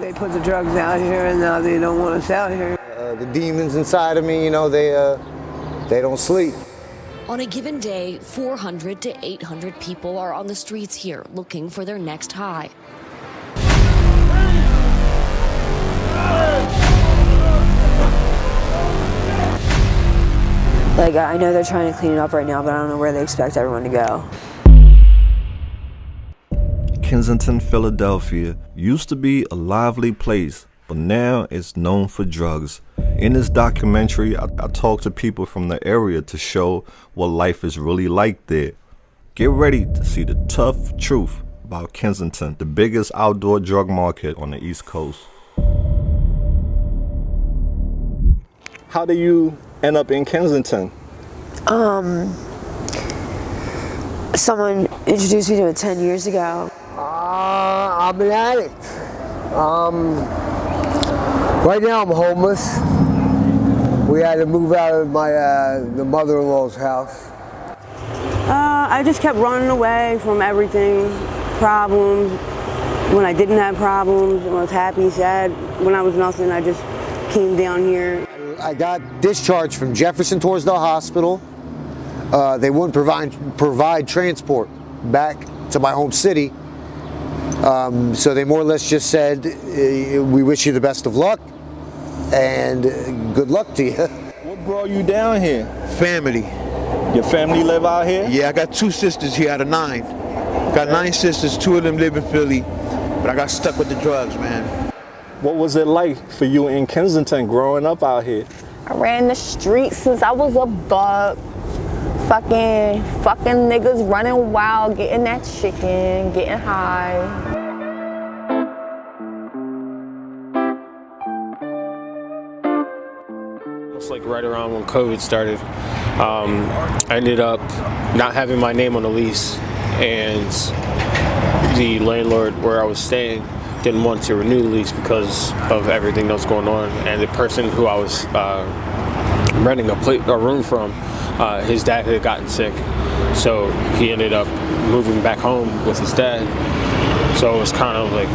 They put the drugs out here and now they don't want us out here. The demons inside of me, you know, they don't sleep. On a given day, 400 to 800 people are on the streets here looking for their next high. Like, I know they're trying to clean it up right now, but I don't know where they expect everyone to go. Kensington, Philadelphia used to be a lively place, but now it's known for drugs. In this documentary, I talked to people from the area to show what life is really like there. Get ready to see the tough truth about Kensington, the biggest outdoor drug market on the East Coast. How do you end up in Kensington? Someone introduced me to it 10 years ago. I'm an addict. Right now I'm homeless. We had to move out of my the mother-in-law's house. I just kept running away from everything, problems. When I didn't have problems, when I was happy, sad, when I was nothing, I just came down here. I got discharged from Jefferson Torresdale Hospital. They wouldn't provide transport back to my home city. So they more or less just said, we wish you the best of luck and good luck to you. What brought you down here? Family. Your family live out here? Yeah, I got 2 sisters here out of 9. Got 9 sisters, 2 of them live in Philly, but I got stuck with the drugs, man. What was it like for you in Kensington growing up out here? I ran the streets since I was a buck. Fucking niggas running wild, getting that chicken, getting high. It's like right around when COVID started. I ended up not having my name on the lease, and the landlord where I was staying didn't want to renew the lease because of everything that was going on. And the person who I was renting a room from, his dad had gotten sick, so he ended up moving back home with his dad. So it was kind of like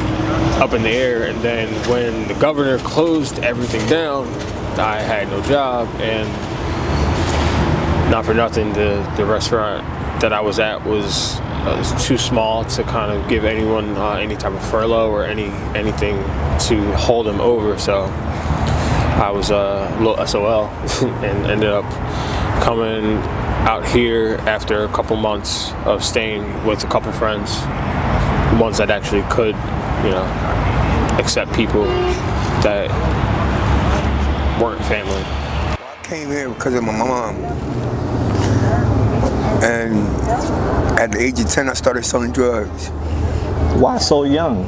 up in the air. And then when the governor closed everything down, I had no job, and not for nothing, the restaurant that I was at was too small to kind of give anyone any type of furlough or anything to hold them over. So I was a little SOL and ended up coming out here after a couple months of staying with a couple friends, ones that actually could, you know, accept people that weren't family. I came here because of my mom. And at the age of 10, I started selling drugs. Why so young?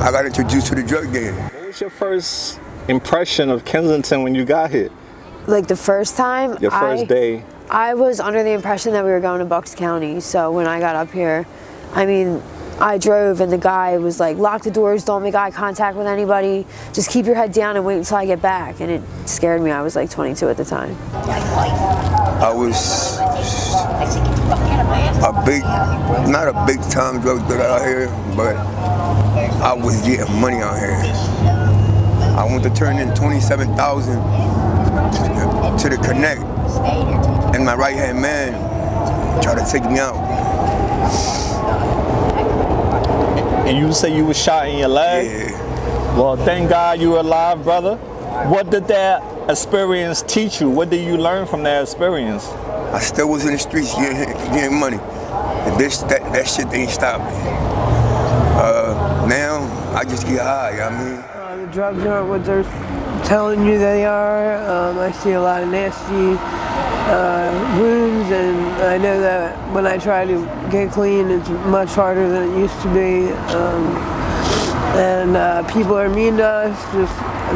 I got introduced to the drug game. What was your first impression of Kensington when you got here? Like the first time, Your first day? I was under the impression that we were going to Bucks County. So when I got up here, I mean, I drove and the guy was like, lock the doors, don't make eye contact with anybody, just keep your head down and wait until I get back. And it scared me. I was like 22 at the time. I was not a big time drug dealer out here, but I was getting money out here. I went to turn in $27,000 to the Connect, and my right-hand man tried to take me out. And you say you were shot in your leg? Yeah. Well, thank God you were alive, brother. What did that experience teach you? What did you learn from that experience? I still was in the streets getting money. And that shit ain't stopped me. Now, I just get high, I mean. The drugs aren't what they're telling you they are. I see a lot of nasty wounds, and I know that when I try to get clean, it's much harder than it used to be. And people are mean to us.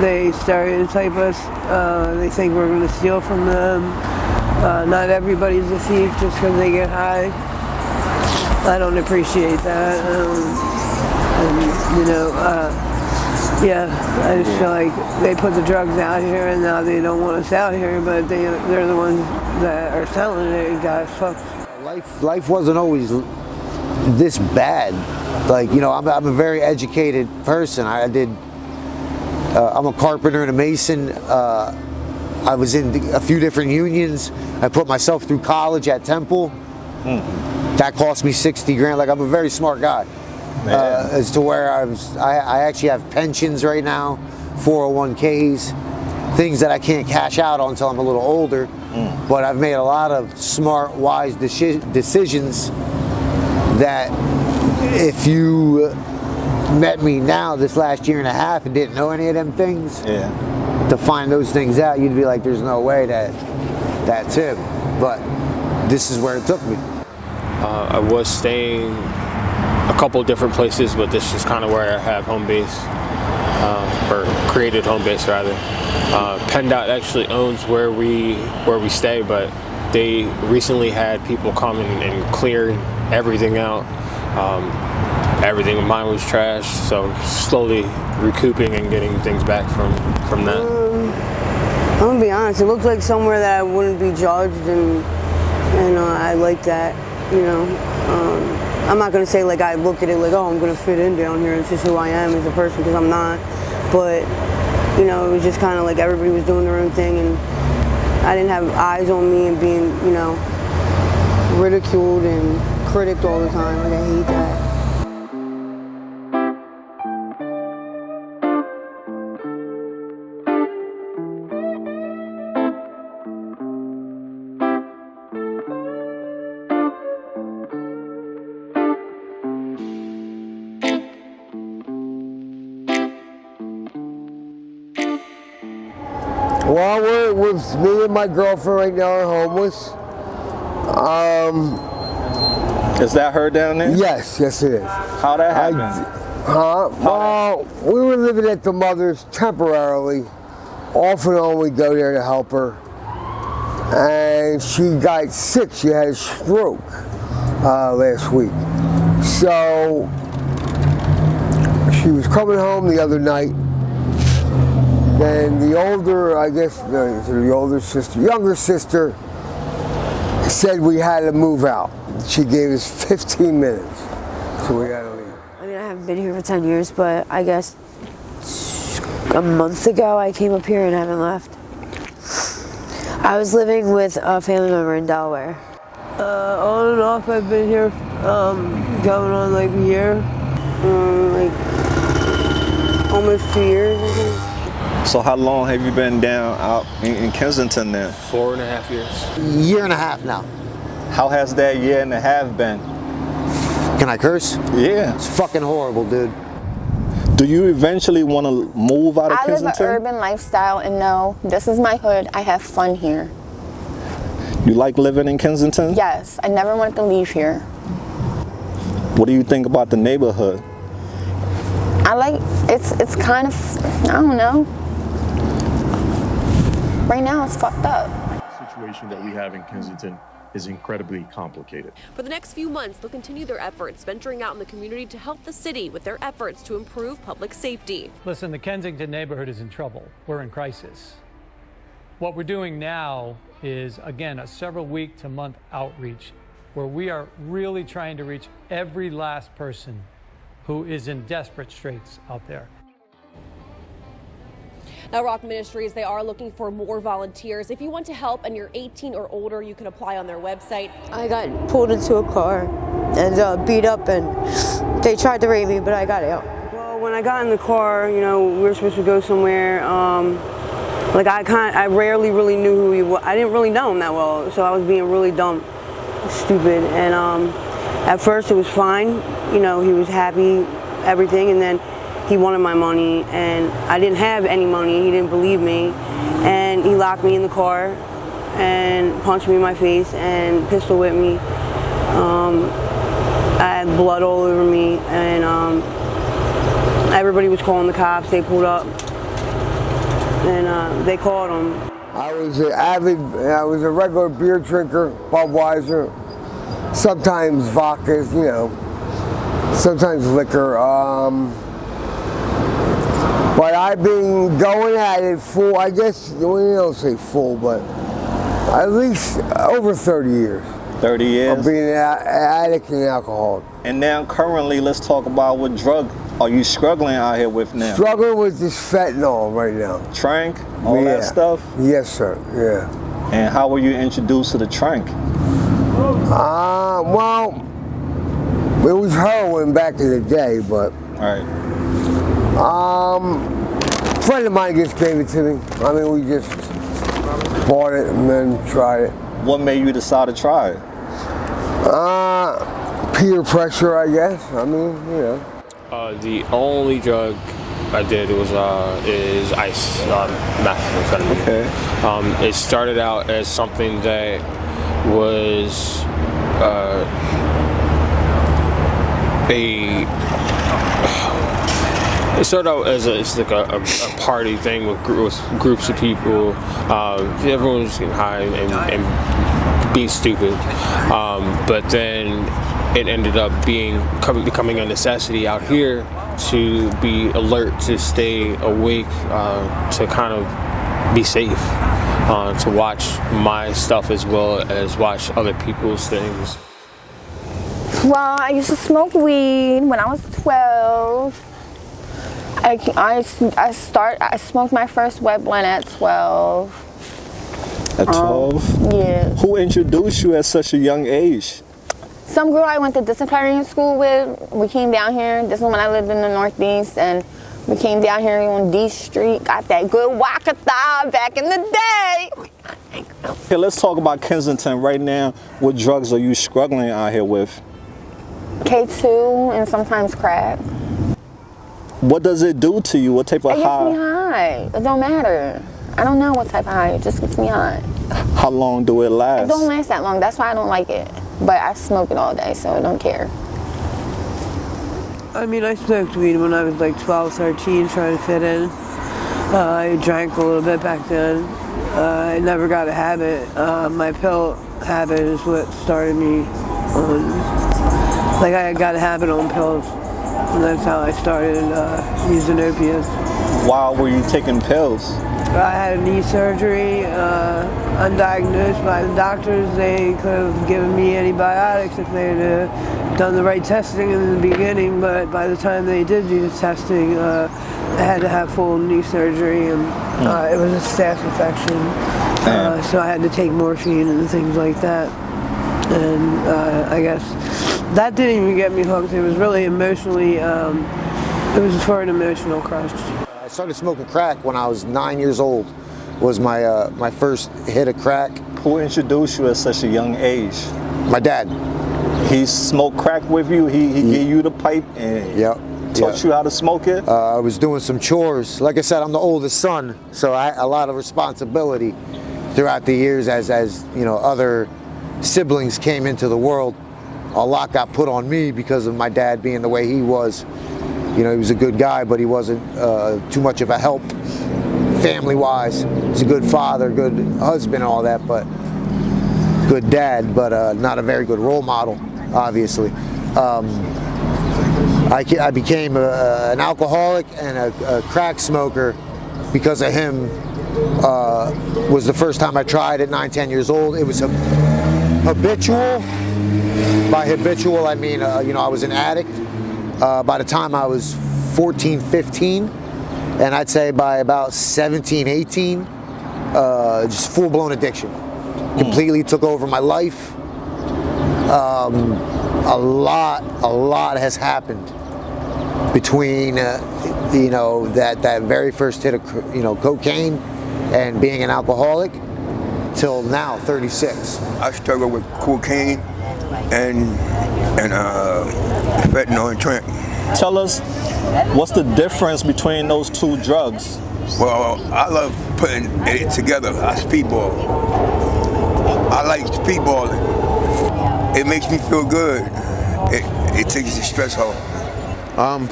They stereotype us. They think we're going to steal from them. Not everybody's a thief just because they get high. I don't appreciate that. Yeah, I just feel like they put the drugs out here and now they don't want us out here, but they're the ones that are selling it and got us fucked. Life wasn't always this bad. Like, you know, I'm a very educated person. I'm a carpenter and a mason. I was in a few different unions. I put myself through college at Temple. That cost me 60 grand. Like, I'm a very smart guy. As to where I actually have pensions right now, 401ks, things that I can't cash out on until I'm a little older. But I've made a lot of smart, wise decisions that if you met me now this last year and a half and didn't know any of them things, to find those things out, you'd be like, there's no way that's him. But this is where it took me. I was staying a couple different places, but this is kind of where I have home base, or created home base rather. PennDOT actually owns where we stay, but they recently had people come and clear everything out. Everything of mine was trashed, so slowly recouping and getting things back from that. I'm gonna be honest, it looked like somewhere that I wouldn't be judged, and I like that, you know. I'm not gonna say like I look at it like, oh, I'm gonna fit in down here, it's just who I am as a person, because I'm not. But, you know, it was just kind of like everybody was doing their own thing, and I didn't have eyes on me and being, you know, ridiculed and critiqued all the time. Like, I hate that. Well, we're with me and my girlfriend right now are homeless. Is that her down there? Yes, it is. How that happened? Well, we were living at the mother's temporarily. Off and on we go there to help her. And she got sick. She had a stroke last week. So she was coming home the other night. Then the older, I guess, the older sister, younger sister, said we had to move out. She gave us 15 minutes, so we had to leave. I mean, I haven't been here for 10 years, but I guess a month ago I came up here and haven't left. I was living with a family member in Delaware. On and off, I've been here going on like a year, like almost 2 years, I think. So how long have you been down out in Kensington then? 4.5 years. Year and a half now. How has that year and a half been? Can I curse? Yeah. It's fucking horrible, dude. Do you eventually want to move out of Kensington? I live an urban lifestyle, and no, this is my hood. I have fun here. You like living in Kensington? Yes, I never wanted to leave here. What do you think about the neighborhood? I like, it's kind of, I don't know. Right now it's fucked up. The situation that we have in Kensington is incredibly complicated. For the next few months, they'll continue their efforts, venturing out in the community to help the city with their efforts to improve public safety. Listen, the Kensington neighborhood is in trouble. We're in crisis. What we're doing now is, again, a several-week to month outreach where we are really trying to reach every last person who is in desperate straits out there. Now, Rock Ministries, they are looking for more volunteers. If you want to help and you're 18 or older, you can apply on their website. I got pulled into a car and beat up, and they tried to rape me, but I got out. Well, when I got in the car, you know, we were supposed to go somewhere. Like I rarely really knew who he was. I didn't really know him that well, so I was being really dumb, stupid. And at first it was fine. You know, he was happy, everything, and then he wanted my money, and I didn't have any money. He didn't believe me, and he locked me in the car and punched me in my face and pistol whipped me. I had blood all over me, and everybody was calling the cops. They pulled up, and they called him. I was a regular beer drinker, Budweiser, sometimes vodka, you know, sometimes liquor. But I've been going at it full, I guess, well, you don't say full, but at least over 30 years. 30 years? Of being an addict and alcoholic. And now currently, let's talk about what drug are you struggling out here with now? Struggling with this fentanyl right now. Trank? All that stuff? Yes, sir, yeah. And how were you introduced to the trank? Well, it was heroin back in the day, but right. A friend of mine just gave it to me. I mean, we just bought it and then tried it. What made you decide to try it? Peer pressure, I guess. I mean, you know. The only drug I did was is ice, methamphetamine. Okay. It started out as something that was it started out as it's like a party thing with groups of people. Everyone was getting high and being stupid, but then it ended up becoming a necessity out here to be alert, to stay awake, to kind of be safe, to watch my stuff as well as watch other people's things. Well, I used to smoke weed when I was 12. I smoked my first wet blunt at 12. At 12? Yeah. Who introduced you at such a young age? Some girl I went to disciplinary school with. We came down here. This is when I lived in the Northeast, and we came down here on D Street. Got that good Wakata back in the day. Okay, let's talk about Kensington right now. What drugs are you struggling out here with? K2 and sometimes crack. What does it do to you? What type of It gets high? me high. It don't matter. I don't know what type of high. It just gets me high. How long do it last? It don't last that long. That's why I don't like it. But I smoke it all day, so I don't care. I mean, I smoked weed when I was like 12, 13, trying to fit in. I drank a little bit back then. I never got a habit. My pill habit is what started me on, like I got a habit on pills. And that's how I started using opiates. Why were you taking pills? I had a knee surgery, undiagnosed by the doctors. They could have given me antibiotics if they had done the right testing in the beginning, but by the time they did do the testing, I had to have full knee surgery, and it was a staph infection. So I had to take morphine and things like that. And I guess that didn't even get me hooked. It was really emotionally, it was for an emotional crush. I started smoking crack when I was 9 years old. Was my my first hit of crack. Who introduced you at such a young age? My dad. He smoked crack with you? He gave you the pipe and taught you how to smoke it? I was doing some chores. Like I said, I'm the oldest son, so I had a lot of responsibility throughout the years as you know, other siblings came into the world. A lot got put on me because of my dad being the way he was. You know, he was a good guy, but he wasn't too much of a help family-wise. He's a good father, good husband, all that, but good dad, but not a very good role model, obviously. I became an alcoholic and a crack smoker because of him. Was the first time I tried at 9, 10 years old. It was habitual. By habitual, I mean, you know, I was an addict. By the time I was 14, 15, and I'd say by about 17, 18, just full-blown addiction. Completely took over my life. A lot has happened between, you know, that very first hit of, you know, cocaine and being an alcoholic till now, 36. I struggle with cocaine and fentanyl and trank. Tell us, what's the difference between those two drugs? Well, I love putting it together. I speedball. I like speedballing. It makes me feel good. It takes the stress off.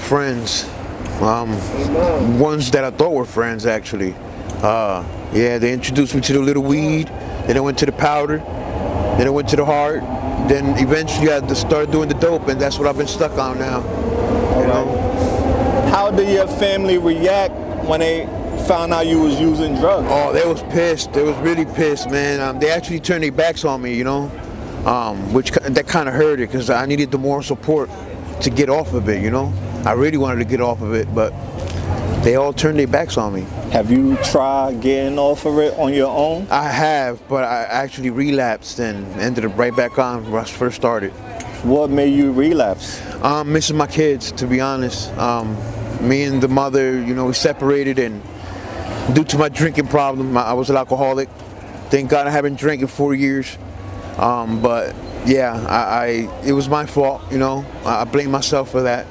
Friends. Ones that I thought were friends, actually. Yeah, they introduced me to the little weed, then I went to the powder, then I went to the hard, then eventually I had to start doing the dope, and that's what I've been stuck on now. You know? How did your family react when they found out you was using drugs? Oh, they was pissed. They was really pissed, man. They actually turned their backs on me, you know. which that kind of hurt it because I needed the moral support to get off of it, you know. I really wanted to get off of it, but they all turned their backs on me. Have you tried getting off of it on your own? I have, but I actually relapsed and ended up right back on where I first started. What made you relapse? Missing my kids, to be honest. Me and the mother, you know, we separated, and due to my drinking problem, I was an alcoholic. Thank God I haven't drank in 4 years. But yeah, it was my fault, you know. I blame myself for that.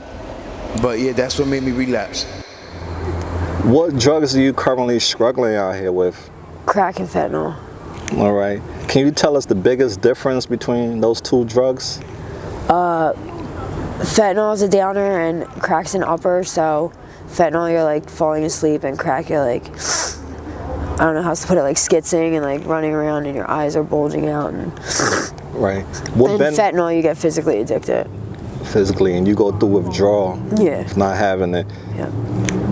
But yeah, that's what made me relapse. What drugs are you currently struggling out here with? Crack and fentanyl. All right. Can you tell us the biggest difference between those two drugs? Fentanyl is a downer and crack's an upper. So fentanyl, you're like falling asleep, and crack, you're like, I don't know how else to put it, like skitzing and like running around and your eyes are bulging out. And right. Fentanyl, you get physically addicted. Physically, and you go through withdrawal. Yeah. Not having it. Yeah.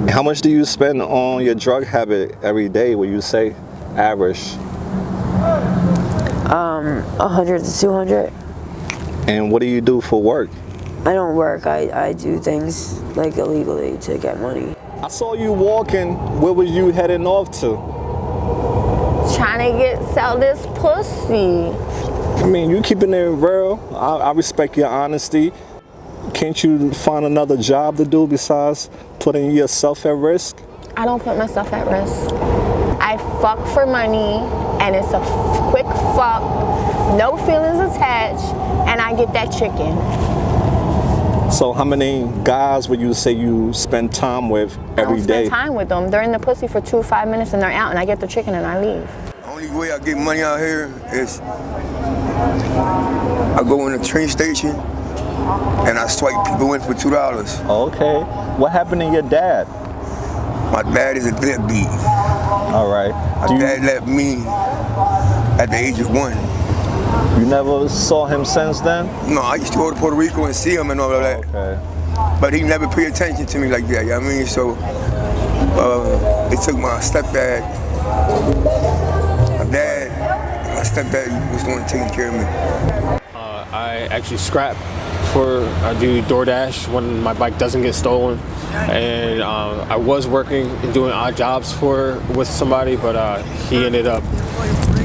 How much do you spend on your drug habit every day, would you say, average? 100 to 200. And what do you do for work? I don't work. I do things like illegally to get money. I saw you walking. Where was you heading off to? Trying to sell this pussy. I mean, you keeping it real. I respect your honesty. Can't you find another job to do besides putting yourself at risk? I don't put myself at risk. I fuck for money, and it's a quick fuck, no feelings attached, and I get that chicken. So how many guys would you say you spend time with every day? I don't spend time with them. They're in the pussy for 2-5 minutes and they're out, and I get the chicken and I leave. The only way I get money out here is I go in the train station and I swipe people in for $2. Okay. What happened to your dad? My dad is a deadbeat. All right. My dad left me at the age of 1. You never saw him since then? No, I used to go to Puerto Rico and see him and all of that. Okay. But he never paid attention to me like that, you know what I mean? So it took my stepdad, my stepdad was the one taking care of me. I actually scrap I do DoorDash when my bike doesn't get stolen. And I was working and doing odd jobs with somebody, but he ended up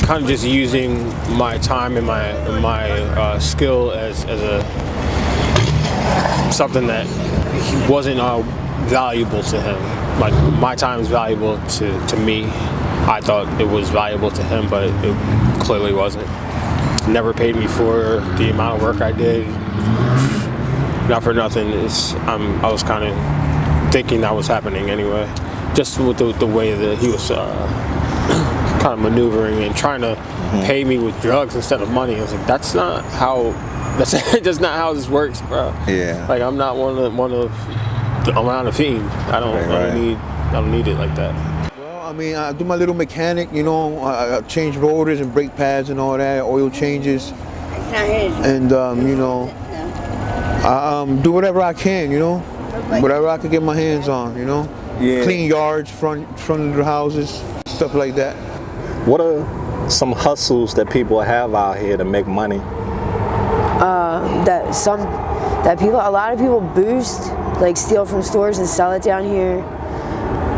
kind of just using my time and my skill as something that wasn't valuable to him. Like, my time is valuable to me. I thought it was valuable to him, but it clearly wasn't. Never paid me for the amount of work I did. Not for nothing. I was kind of thinking that was happening anyway, just with the way that he was kind of maneuvering and trying to pay me with drugs instead of money. I was like, that's just not how this works, bro. Yeah. Like, I'm not I'm not a fiend. I don't need it like that. Well, I mean, I do my little mechanic, you know. I change rotors and brake pads and all that, oil changes, and you know, I do whatever I can, you know, whatever I can get my hands on, you know. Yeah. Clean yards, front of the houses, stuff like that. What are some hustles that people have out here to make money? A lot of people boost, like steal from stores and sell it down here.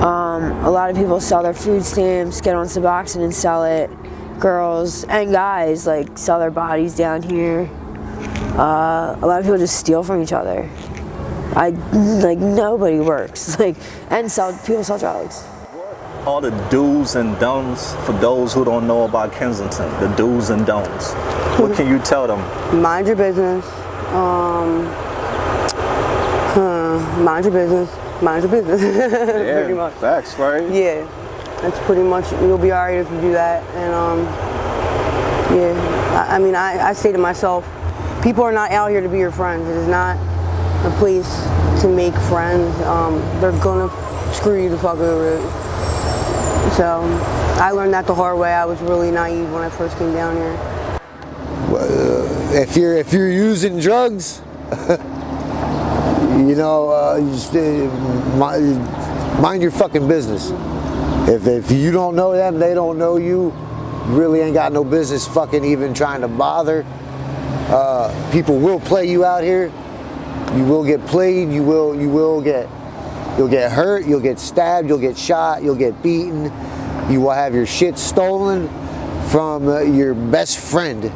A lot of people sell their food stamps, get on Suboxone and sell it. Girls and guys like sell their bodies down here. A lot of people just steal from each other. Nobody works. People sell drugs. All the do's and don'ts for those who don't know about Kensington, the do's and don'ts. What can you tell them? Mind your business. Mind your business. Mind your business. Yeah, pretty much. Facts, right? Yeah, that's pretty much, you'll be alright if you do that. And I say to myself, people are not out here to be your friends. It is not a place to make friends. They're gonna screw you the fuck over. So I learned that the hard way. I was really naive when I first came down here. If you're using drugs, you know, mind your fucking business. If you don't know them, they don't know you. Really ain't got no business fucking even trying to bother. People will play you out here. You will get played. You'll get hurt. You'll get stabbed. You'll get shot. You'll get beaten. You will have your shit stolen from your best friend.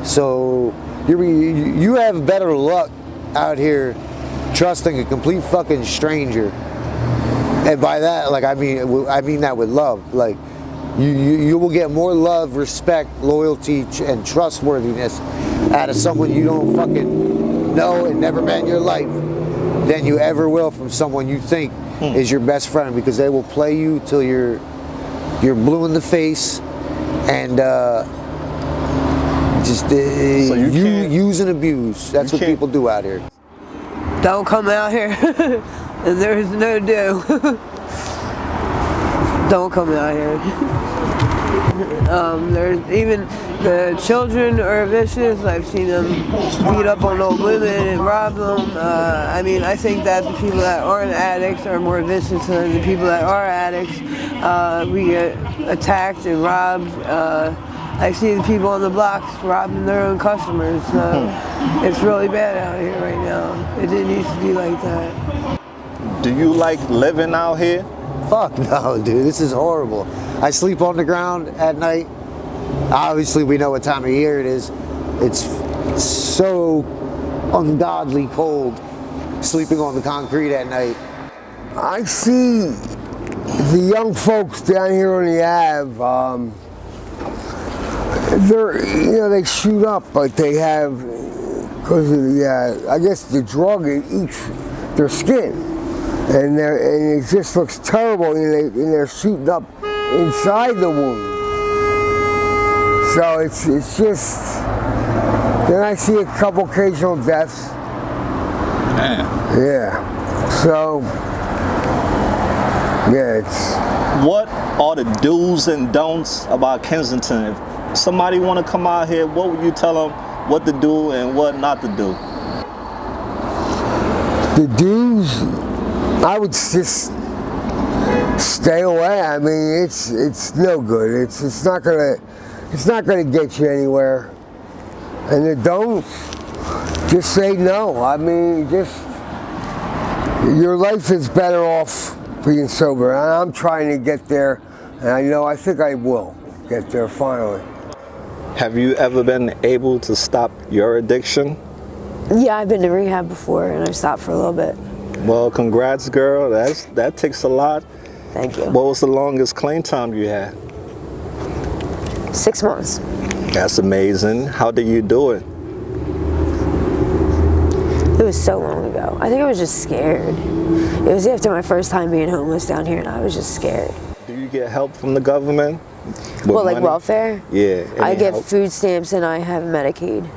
So you have better luck out here trusting a complete fucking stranger. And by that, like, I mean that with love. Like, you will get more love, respect, loyalty, and trustworthiness out of someone you don't fucking know and never met in your life than you ever will from someone you think is your best friend, because they will play you till you're blue in the face and just use and abuse. That's what people do out here. Don't come out here and there's no do. Don't come out here. There's even the children are vicious. I've seen them beat up on old women and rob them. I mean, I think that the people that aren't addicts are more vicious than the people that are addicts. We get attacked and robbed. I see the people on the blocks robbing their own customers. It's really bad out here right now. It didn't used to be like that. Do you like living out here? Fuck no, dude. This is horrible. I sleep on the ground at night. Obviously, we know what time of year it is. It's so ungodly cold sleeping on the concrete at night. I see the young folks down here on the Ave. They shoot up, but they have, because of the, I guess the drug, it eats their skin, and it just looks terrible, and they're shooting up inside the wound. So it's just, then I see a couple occasional deaths. Man. Yeah. So, yeah, it's. What are the do's and don'ts about Kensington? If somebody want to come out here, what would you tell them what to do and what not to do? The do's, I would just stay away. I mean, it's no good. It's not gonna get you anywhere. And the don'ts, just say no. I mean, your life is better off being sober. And I'm trying to get there, and I think I will get there finally. Have you ever been able to stop your addiction? Yeah, I've been to rehab before, and I stopped for a little bit. Well, congrats, girl. That takes a lot. Thank you. What was the longest clean time you had? 6 months. That's amazing. How did you do it? It was so long ago. I think I was just scared. It was after my first time being homeless down here, and I was just scared. Do you get help from the government? Well, like welfare? Yeah. I get food stamps and I have Medicaid.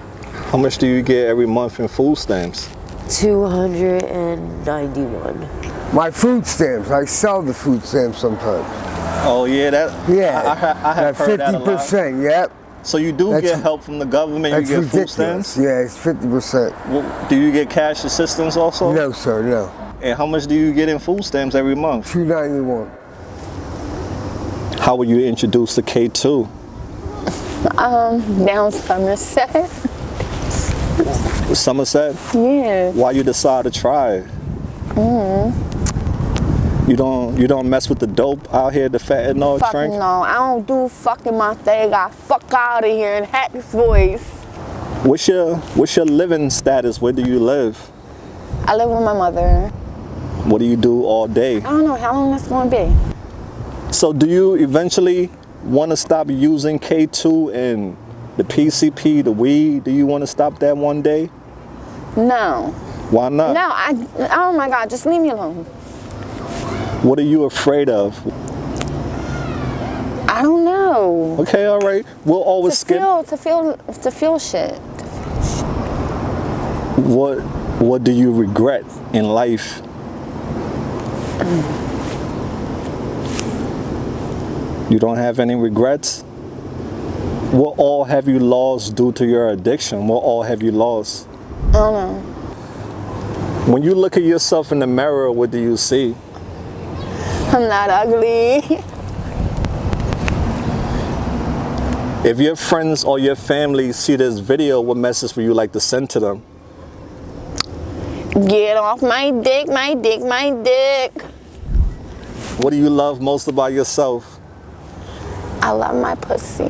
How much do you get every month in food stamps? $291. My food stamps. I sell the food stamps sometimes. Oh yeah, I have heard that a lot. 50%. Yep. So you do get help from the government. You get ridiculous. Food stamps. Yeah, it's 50%. Well, do you get cash assistance also? No, sir. No. And how much do you get in food stamps every month? $291. How were you introduced to K2? Down Somerset. Somerset? Yeah. Why you decide to try it? You don't mess with the dope out here, the fentanyl Fuck drink? no, I don't do fucking my thing. I fuck out of here and hack this voice. What's your living status? Where do you live? I live with my mother. What do you do all day? I don't know how long that's gonna be. So do you eventually want to stop using K2 and the PCP, the weed? Do you want to stop that one day? No. Why not? No, oh my God, just leave me alone. What are you afraid of? I don't know. Okay, all right. We'll always skip. To feel shit. What do you regret in life? You don't have any regrets? What all have you lost due to your addiction? What all have you lost? I don't know. When you look at yourself in the mirror, what do you see? I'm not ugly. If your friends or your family see this video, what message would you like to send to them? Get off my dick, my dick, my dick. What do you love most about yourself? I love my pussy.